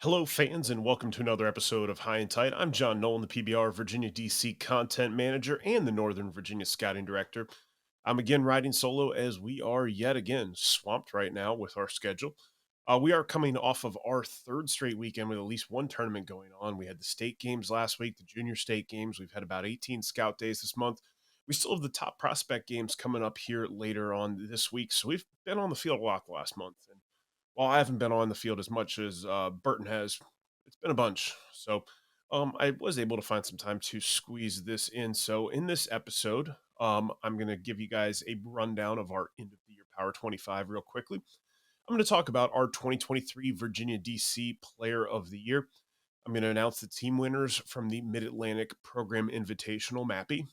Hello, fans, and welcome to another episode of High and Tight. I'm John Nolan, the PBR Virginia DC Content Manager and the Northern Virginia Scouting Director. I'm again riding solo as we are yet again swamped right now with our schedule. We are coming off of our third straight weekend with at least one tournament going on. We had the state games last week, the junior state games. We've had about 18 scout days this month. We still have the top prospect games coming up here later on this week. So we've been on the field a lot the last month. And while I haven't been on the field as much as Burton has, it's been a bunch. So I was able to find some time to squeeze this in. So in this episode, I'm going to give you guys a rundown of our end of the year Power 25 real quickly. I'm going to talk about our 2023 Virginia DC Player of the Year. I'm going to announce the team winners from the Mid Atlantic Program Invitational MAPI.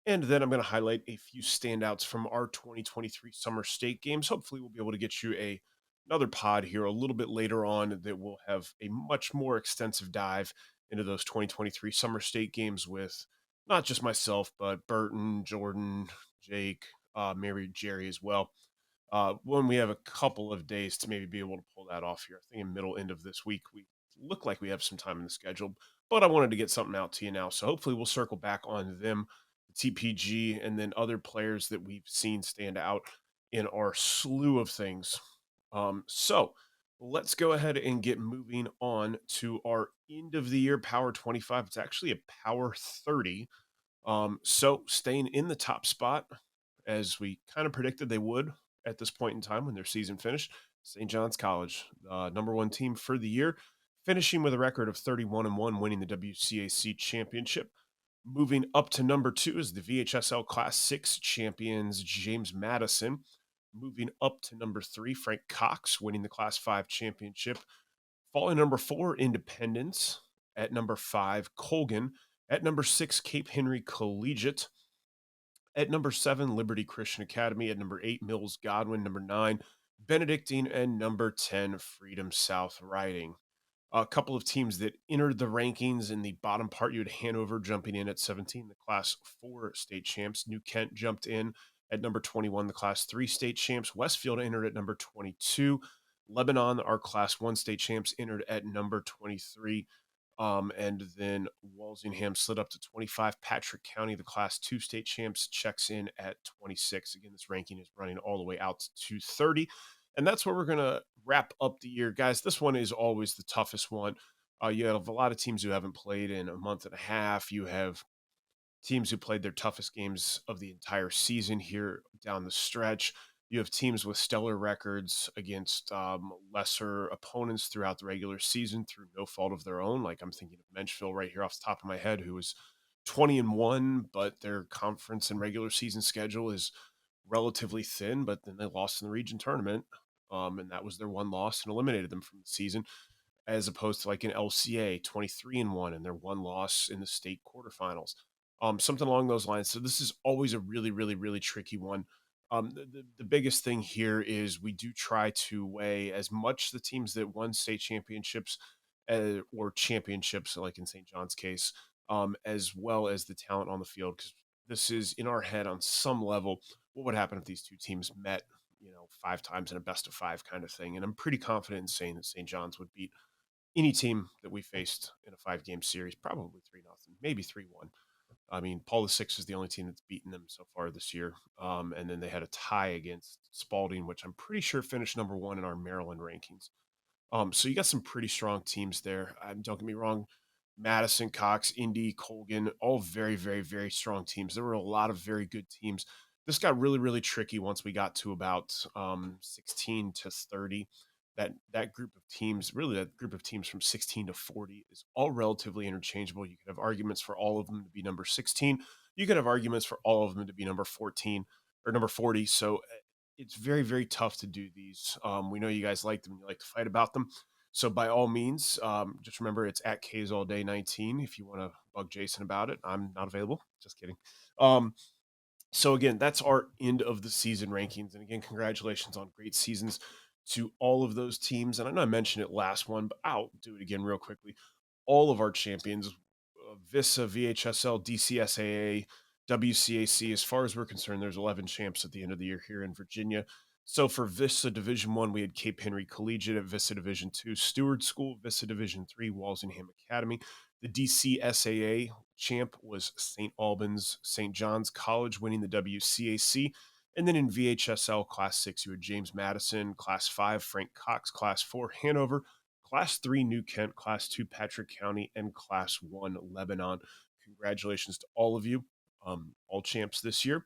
And then I'm going to highlight a few standouts from our 2023 Summer State games. Hopefully, we'll be able to get you another pod here a little bit later on that will have a much more extensive dive into those 2023 Summer State games with not just myself, but Burton, Jordan, Jake, Mary, Jerry as well. When we have a couple of days to maybe be able to pull that off here, I think in middle end of this week, we look like we have some time in the schedule, but I wanted to get something out to you now. So hopefully we'll circle back on them, the TPG, and then other players that we've seen stand out in our slew of things. So let's go ahead and get moving on to our end of the year Power 25. It's actually a Power 30. So staying in the top spot, as we kind of predicted they would at this point in time when their season finished, St. John's College, number one team for the year, finishing with a record of 31-1, winning the WCAC championship. Moving up to number two is the VHSL Class 6 champions, James Madison. Moving up to number three, Frank Cox, winning the Class 5 championship. Falling number four, Independence. At number five, Colgan. At number six, Cape Henry Collegiate. At number seven, Liberty Christian Academy. At number eight, Mills Godwin. Number nine, Benedictine. And number 10, Freedom South Riding. A couple of teams that entered the rankings in the bottom part. You had Hanover jumping in at 17, the Class 4 state champs. New Kent jumped in at number 21, the Class 3 state champs. Westfield entered at number 22. Lebanon, our Class 1 state champs, entered at number 23. And then Walsingham slid up to 25. Patrick County, the Class 2 state champs, checks in at 26. Again, this ranking is running all the way out to 30. And that's where we're going to wrap up the year. Guys, this one is always the toughest one. You have a lot of teams who haven't played in a month and a half. You have teams who played their toughest games of the entire season here down the stretch. You have teams with stellar records against lesser opponents throughout the regular season through no fault of their own. Like I'm thinking of Menchville right here off the top of my head, who was 20-1, but their conference and regular season schedule is relatively thin. But then they lost in the region tournament, and that was their one loss and eliminated them from the season. As opposed to like an LCA 23-1 and their one loss in the state quarterfinals, something along those lines. So this is always a really, really, really tricky one. The biggest thing here is we do try to weigh as much the teams that won state championships or championships, like in St. John's case, as well as the talent on the field. Because this is in our head on some level, what would happen if these two teams met, five times in a best of five kind of thing. And I'm pretty confident in saying that St. John's would beat any team that we faced in a 5-game series, probably 3-0, maybe 3-1. I mean, Paul VI is the only team that's beaten them so far this year. And then they had a tie against Spalding, which I'm pretty sure finished number one in our Maryland rankings. So you got some pretty strong teams there. Don't get me wrong. Madison, Cox, Indy, Colgan, all very, very, very strong teams. There were a lot of very good teams. This got really, really tricky once we got to about 16 to 30. That group of teams, really that group of teams from 16 to 40 is all relatively interchangeable. You could have arguments for all of them to be number 16. You could have arguments for all of them to be number 14 or number 40. So it's very, very tough to do these. We know you guys like them. You like to fight about them. So by all means, just remember it's at K's All Day 19 if you want to bug Jason about it. I'm not available. Just kidding. So again, that's our end of the season rankings. And again, congratulations on great seasons to all of those teams. And I know I mentioned it last one, but I'll do it again real quickly. All of our champions, VISA, VHSL, DCSAA, WCAC, as far as we're concerned, there's 11 champs at the end of the year here in Virginia. So for Vista Division One, we had Cape Henry Collegiate at Vista Division Two, Stewart School, Vista Division Three, Walsingham Academy. The DCSAA champ was St. Albans, St. John's College, winning the WCAC. And then in VHSL Class 6, you had James Madison, Class 5, Frank Cox, Class 4, Hanover, Class 3, New Kent, Class 2, Patrick County, and Class 1, Lebanon. Congratulations to all of you, all champs this year,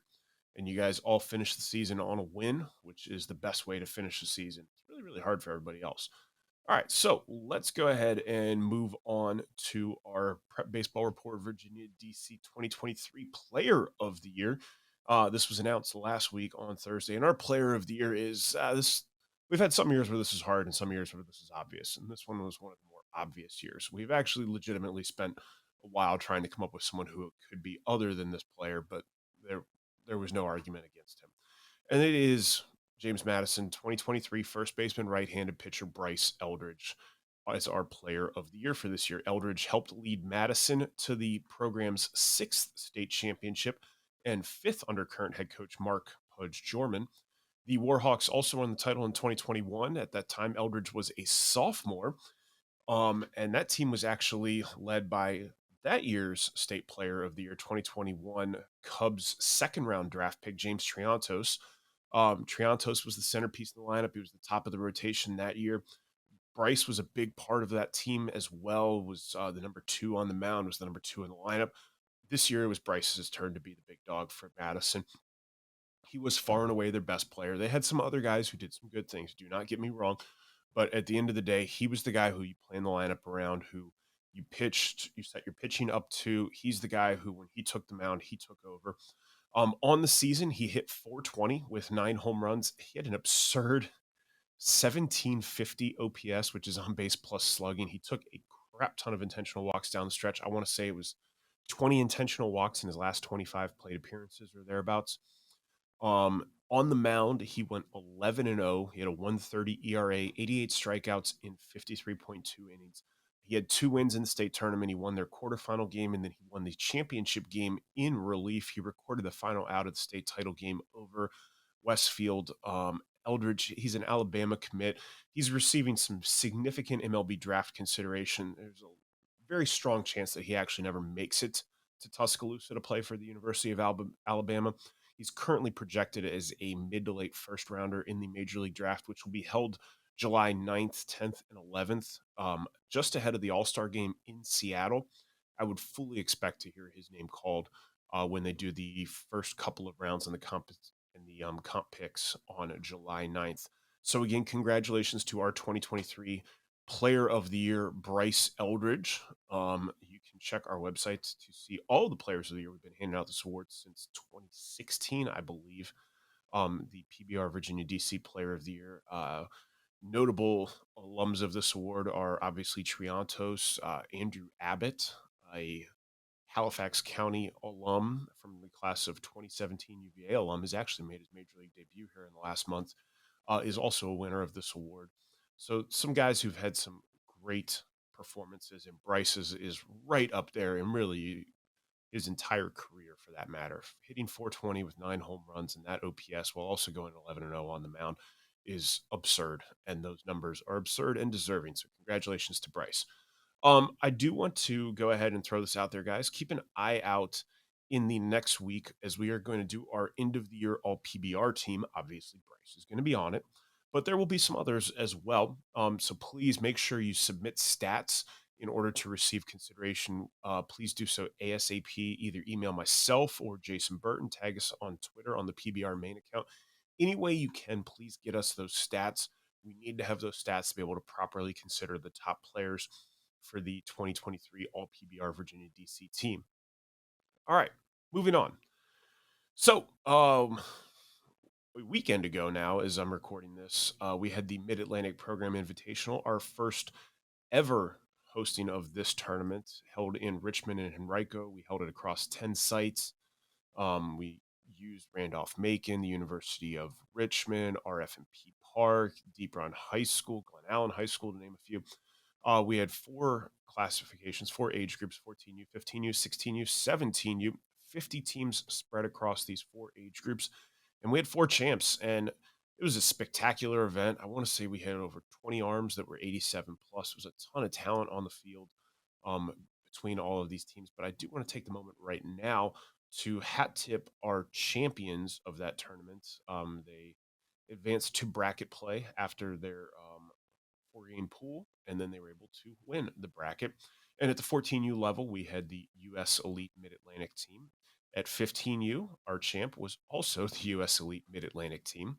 and you guys all finished the season on a win, which is the best way to finish the season. It's really, really hard for everybody else. All right, so let's go ahead and move on to our Prep Baseball Report Virginia DC 2023 Player of the Year. This was announced last week on Thursday, and our Player of the Year is this. We've had some years where this is hard and some years where this is obvious, and this one was one of the more obvious years. We've actually legitimately spent a while trying to come up with someone who could be other than this player, but there was no argument against him. And it is James Madison, 2023 first baseman, right-handed pitcher Bryce Eldridge as our player of the year for this year. Eldridge helped lead Madison to the program's sixth state championship and fifth under current head coach Mark Pudge Jorman. The Warhawks also won the title in 2021. At that time, Eldridge was a sophomore, and that team was actually led by that year's state player of the year, 2021 Cubs second round draft pick, James Triantos. Triantos was the centerpiece in the lineup. He was the top of the rotation that year. Bryce was a big part of that team as well, was the number two on the mound, was the number two in the lineup. This year it was Bryce's turn to be the big dog for Madison. He was far and away their best player. They had some other guys who did some good things, do not get me wrong. But at the end of the day, he was the guy who you plan the lineup around, who you pitched, you set your pitching up to. He's the guy who, when he took the mound, he took over. On the season, he hit 420 with 9 home runs. He had an absurd 1750 OPS, which is on base plus slugging. He took a crap ton of intentional walks down the stretch. I want to say it was 20 intentional walks in his last 25 plate appearances or thereabouts. On the mound, he went 11-0. He had a 130 ERA, 88 strikeouts in 53.2 innings. He had 2 wins in the state tournament. He won their quarterfinal game, and then he won the championship game in relief. He recorded the final out of the state title game over Westfield. Eldridge, he's an Alabama commit. He's receiving some significant MLB draft consideration. There's a very strong chance that he actually never makes it to Tuscaloosa to play for the University of Alabama. He's currently projected as a mid to late first rounder in the Major League Draft, which will be held July 9th, 10th, and 11th, just ahead of the All-Star game in Seattle. I would fully expect to hear his name called when they do the first couple of rounds in the comp picks on July 9th. So again, congratulations to our 2023 Player of the Year, Bryce Eldridge. You can check our website to see all the Players of the Year. We've been handing out this award since 2016, I believe. The PBR Virginia DC Player of the Year. Notable alums of this award are obviously Triantos, Andrew Abbott, a Halifax County alum from the class of 2017 UVA alum, has actually made his major league debut here in the last month, is also a winner of this award. So some guys who've had some great performances, and Bryce is right up there, and really his entire career for that matter. Hitting 420 with 9 home runs and that OPS while also going 11-0 on the mound is absurd, and those numbers are absurd and deserving. So congratulations to Bryce. I do want to go ahead and throw this out there, guys. Keep an eye out in the next week as we are going to do our end of the year all PBR team. Obviously, Bryce is going to be on it, but there will be some others as well. So please make sure you submit stats in order to receive consideration. Please do so ASAP. Either email myself or Jason Burton. Tag us on Twitter on the PBR main account. Any way you can, please get us those stats. We need to have those stats to be able to properly consider the top players for the 2023 All PBR Virginia DC team. All right, moving on. So, a weekend ago now, as I'm recording this, we had the Mid-Atlantic Program Invitational, our first ever hosting of this tournament, held in Richmond and Henrico. We held it across 10 sites. We used Randolph-Macon, the University of Richmond, RF&P Park, Deep Run High School, Glen Allen High School, to name a few. We had 4 classifications, 4 age groups, 14U, 15U, 16U, 17U, 50 teams spread across these 4 age groups. And we had 4 champs. And It was a spectacular event. I want to say we had over 20 arms that were 87 plus. It was a ton of talent on the field um, between all of these teams. But I do want to take the moment right now to hat tip our champions of that tournament. They advanced to bracket play after their four-game pool, and then they were able to win the bracket. And at the 14U level, we had the U.S. Elite Mid Atlantic team. At 15U, our champ was also the U.S. Elite Mid Atlantic team.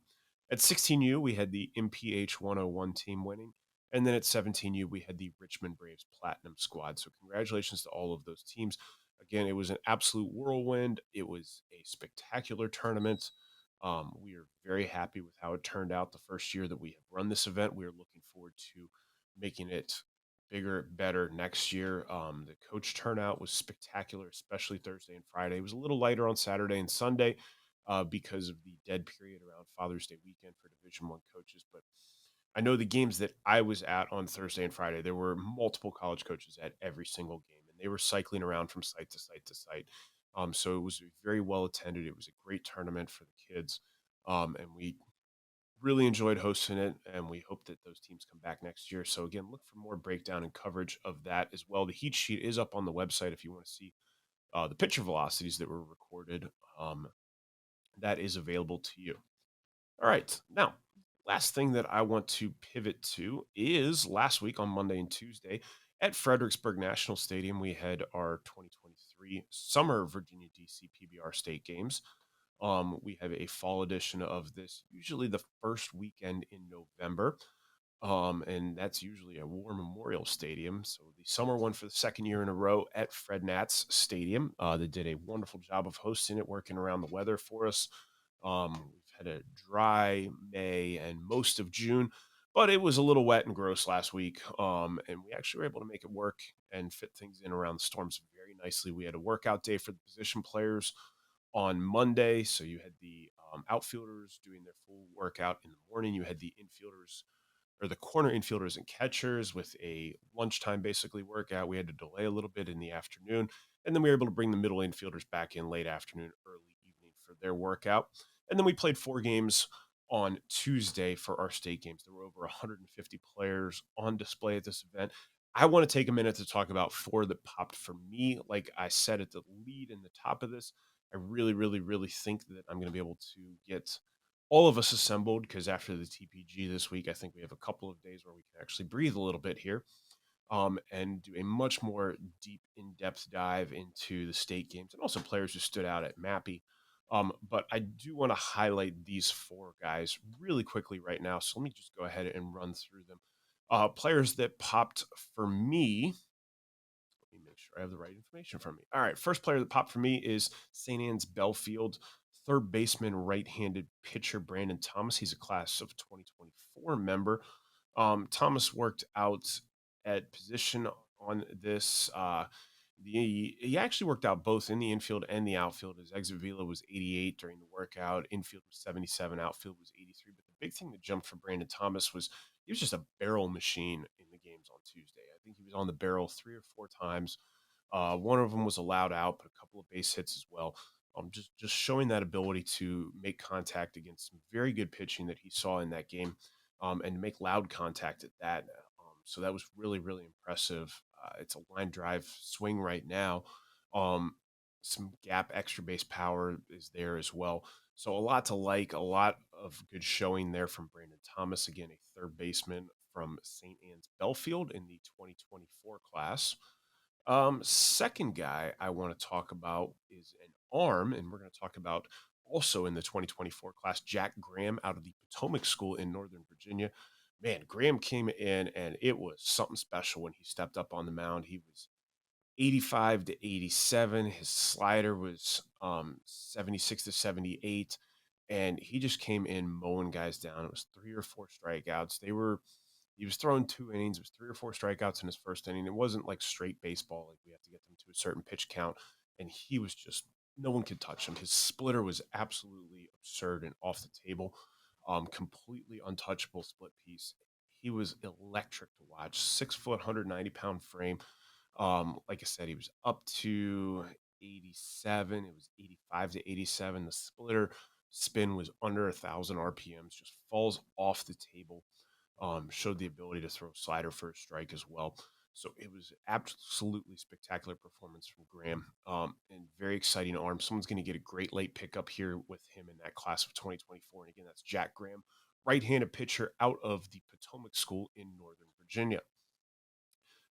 At 16U, we had the MPH 101 team winning. And then at 17U, we had the Richmond Braves Platinum squad. So, congratulations to all of those teams. Again, it was an absolute whirlwind. It was a spectacular tournament. We are very happy with how it turned out the first year that we have run this event. We are looking forward to making it bigger, better next year. The coach turnout was spectacular, especially Thursday and Friday. It was a little lighter on Saturday and Sunday because of the dead period around Father's Day weekend for Division One coaches. But I know the games that I was at on Thursday and Friday, there were multiple college coaches at every single game, and they were cycling around from site to site to site. So it was very well attended. It was a great tournament for the kids, and we really enjoyed hosting it. And we hope that those teams come back next year. So again, look for more breakdown and coverage of that as well. The heat sheet is up on the website if you want to see the pitcher velocities that were recorded. Um, that is available to you. All right. Now, last thing that I want to pivot to is last week on Monday and Tuesday at Fredericksburg National Stadium, we had our 2023 Summer Virginia DC PBR State Games. We have a fall edition of this, usually the first weekend in November. And that's usually a War Memorial Stadium. So the summer one for the second year in a row at Fred Nats Stadium. They did a wonderful job of hosting it, working around the weather for us. We've had a dry May and most of June, but it was a little wet and gross last week. And we actually were able to make it work and fit things in around the storms very nicely. We had a workout day for the position players on Monday. So you had the outfielders doing their full workout in the morning. You had the infielders or the corner infielders and catchers with a lunchtime basically workout. We had to delay a little bit in the afternoon. And then we were able to bring the middle infielders back in late afternoon, early evening for their workout. And then we played four games on Tuesday for our state games. There were over 150 players on display at this event. I want to take a minute to talk about four that popped for me. Like I said at the lead and the top of this, I really, really, really think that I'm going to be able to get all of us assembled because after the TPG this week, I think we have a couple of days where we can actually breathe a little bit here and do a much more deep, in depth dive into the state games and also players who stood out at MAPI. But I do want to highlight these four guys really quickly right now. So let me just go ahead and run through them. Players that popped for me. Let me make sure I have the right information from me. All right, first player that popped for me is St. Anne's Belfield, third baseman, right-handed pitcher Brandon Thomas. He's a class of 2024 member. Thomas worked out at position on this. He actually worked out both in the infield and the outfield. His exit velo was 88 during the workout. Infield was 77. Outfield was 83. But the big thing that jumped for Brandon Thomas was he was just a barrel machine in the games on Tuesday. I think he was on the barrel three or four times. One of them was allowed out, but a couple of base hits as well. Just showing that ability to make contact against some very good pitching that he saw in that game, and make loud contact at that. So that was really, really impressive. It's a line drive swing right now. Um, some gap extra base power is there as well. So a lot to like, a lot of good showing there from Brandon Thomas. Again, a third baseman from St. Anne's Belfield in the 2024 class. Second guy I want to talk about is an arm, and we're going to talk about also in the 2024 class, Jack Graham out of the Potomac School in Northern Virginia. Man, Graham came in and it was something special when he stepped up on the mound. He was 85 to 87. His slider was 76 to 78. And he just came in mowing guys down. It was three or four strikeouts. He was throwing two innings. It was three or four strikeouts in his first inning. It wasn't like straight baseball, like we have to get them to a certain pitch count. And he was just, no one could touch him. His splitter was absolutely absurd and off the table. Completely untouchable split piece. He was electric to watch. 6 foot, 190-pound frame. Like I said, he was up to 87. It was 85 to 87. The splitter spin was under 1,000 RPMs, just falls off the table. Showed the ability to throw slider for a strike as well. So it was absolutely spectacular performance from Graham, and very exciting arm. Someone's going to get a great late pickup here with him in that class of 2024. And again, that's Jack Graham, right-handed pitcher out of the Potomac School in Northern Virginia.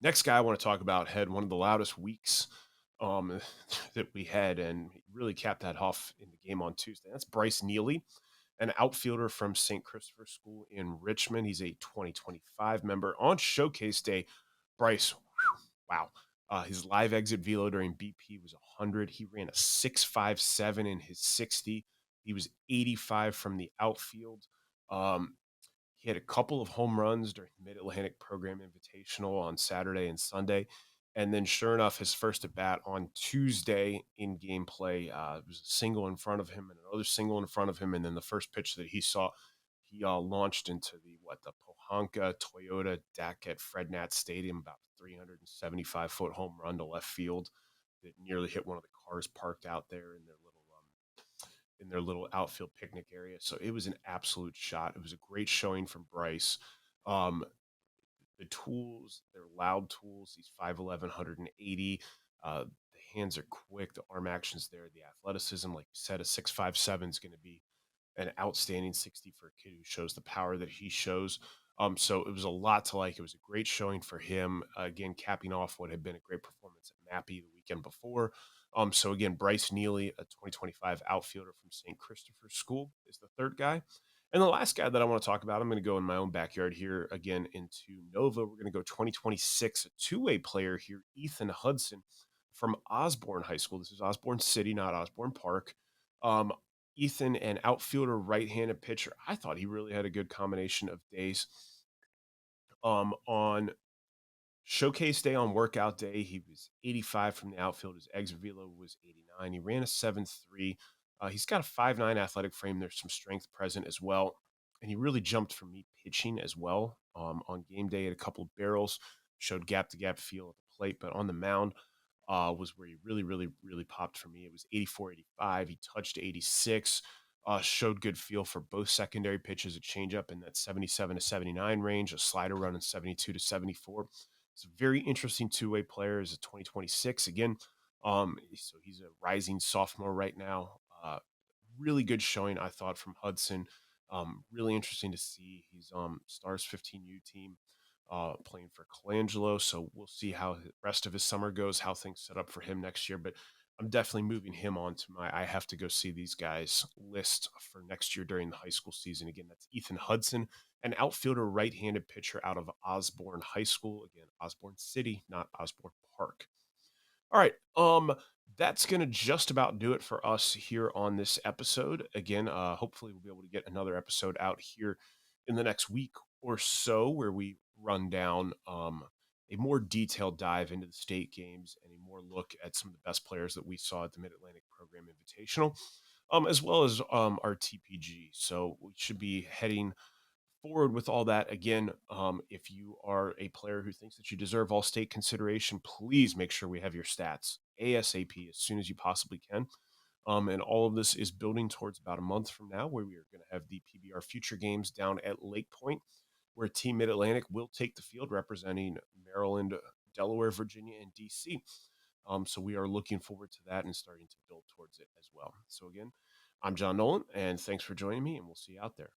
Next guy I want to talk about had one of the loudest weeks that we had, and he really capped that off in the game on Tuesday. That's Bryce Neely, an outfielder from St. Christopher School in Richmond. He's a 2025 member. On Showcase Day, Bryce, wow. His live exit velo during BP was 100. He ran a 6.57 in his 60. He was 85 from the outfield. Um, he had a couple of home runs during the Mid-Atlantic Program Invitational on Saturday and Sunday. And then, sure enough, his first at bat on Tuesday in gameplay was a single in front of him and another single in front of him. And then the first pitch that he saw, he launched into the Pohanka Toyota deck at Fred Nat Stadium, about 375-foot home run to left field that nearly hit one of the cars parked out there in their little outfield picnic area. So it was an absolute shot. It was a great showing from Bryce. Um, the tools, they're loud tools. He's 5'11", 180. The hands are quick. The arm action's there. The athleticism, like you said, a 6.57 is going to be an outstanding 60 for a kid who shows the power that he shows. So it was a lot to like. It was a great showing for him. Again, capping off what had been a great performance at MAPI the weekend before. So again, Bryce Neely, a 2025 outfielder from St. Christopher School, is the third guy. And the last guy that I want to talk about, I'm going to go in my own backyard here again into Nova. We're going to go 2026, a two-way player here, Ethan Hudson from Osborne High School. This is Osborne City, not Osborne Park. Ethan, an outfielder, right-handed pitcher. I thought he really had a good combination of days. On Showcase Day, on workout day, he was 85 from the outfield. His exit velo was 89. He ran a 7.3. He's got a 5'9" athletic frame. There's some strength present as well. And he really jumped for me pitching as well. On game day, had a couple of barrels, showed gap-to-gap feel at the plate, but on the mound was where he really, really, really popped for me. It was 84, 85. He touched 86. Showed good feel for both secondary pitches, a changeup in that 77 to 79 range, a slider run in 72 to 74. It's a very interesting two-way player as a 2026. Again, so he's a rising sophomore right now. Really good showing, I thought, from Hudson. Really interesting to see. He's Stars 15U team playing for Colangelo. So we'll see how the rest of his summer goes, how things set up for him next year. But I'm definitely moving him on to my I have to go see these guys list for next year during the high school season. Again, that's Ethan Hudson, an outfielder, right-handed pitcher out of Osborne High School. Again, Osborne City, not Osborne Park. All right. That's going to just about do it for us here on this episode. Again, hopefully we'll be able to get another episode out here in the next week or so where we run down a more detailed dive into the state games and a more look at some of the best players that we saw at the Mid-Atlantic Program Invitational, as well as our TPG. So we should be heading forward with all that. Again, if you are a player who thinks that you deserve all state consideration, please make sure we have your stats ASAP as soon as you possibly can. And all of this is building towards about a month from now, where we are going to have the PBR Future Games down at Lake Point, where Team Mid-Atlantic will take the field representing Maryland, Delaware, Virginia, and DC. So we are looking forward to that and starting to build towards it as well. So again, I'm John Nolan, and thanks for joining me, and we'll see you out there.